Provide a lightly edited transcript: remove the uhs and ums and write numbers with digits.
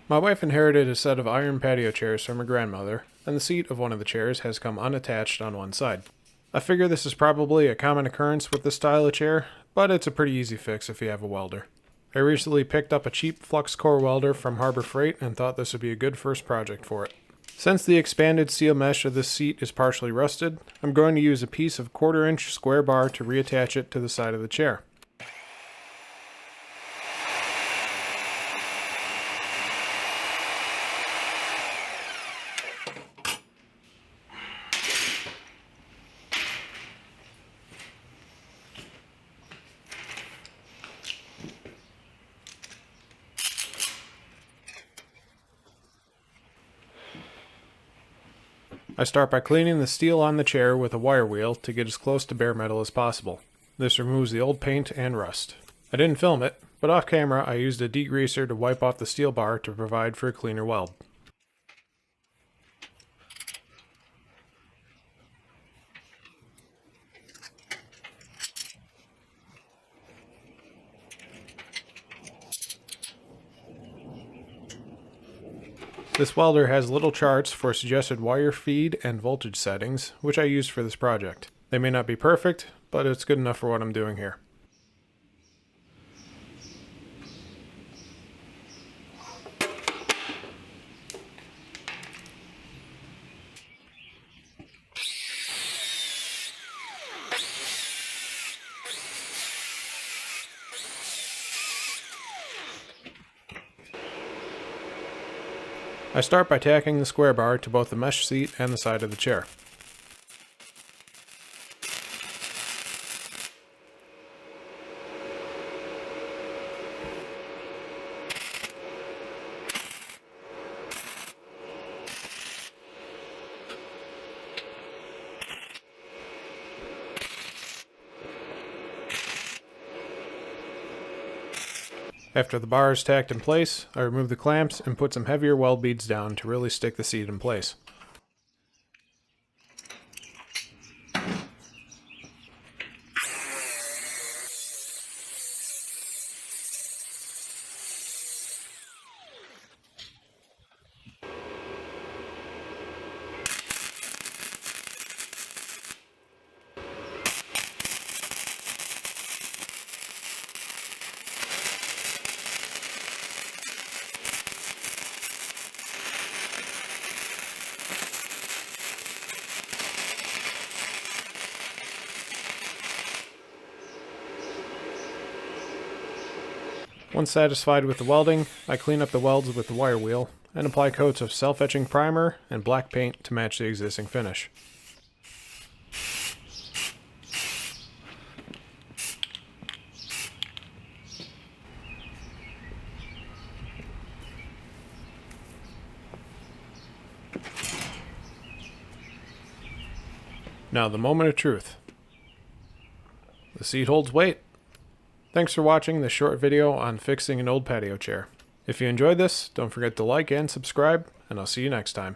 My wife inherited a set of iron patio chairs from her grandmother, and the seat of one of the chairs has come unattached on one side. I figure this is probably a common occurrence with this style of chair, but it's a pretty easy fix if you have a welder. I recently picked up a cheap Flux-Core Welder from Harbor Freight and thought this would be a good first project for it. Since the expanded steel mesh of this seat is partially rusted, I'm going to use a piece of 1/4-inch square bar to reattach it to the side of the chair. I start by cleaning the steel on the chair with a wire wheel to get as close to bare metal as possible. This removes the old paint and rust. I didn't film it, but off camera I used a degreaser to wipe off the steel bar to provide for a cleaner weld. This welder has little charts for suggested wire feed and voltage settings, which I used for this project. They may not be perfect, but it's good enough for what I'm doing here. I start by tacking the square bar to both the mesh seat and the side of the chair. After the bar is tacked in place, I remove the clamps and put some heavier weld beads down to really stick the seat in place. Once satisfied with the welding, I clean up the welds with the wire wheel and apply coats of self-etching primer and black paint to match the existing finish. Now the moment of truth. The seat holds weight. Thanks for watching this short video on fixing an old patio chair. If you enjoyed this, don't forget to like and subscribe, and I'll see you next time.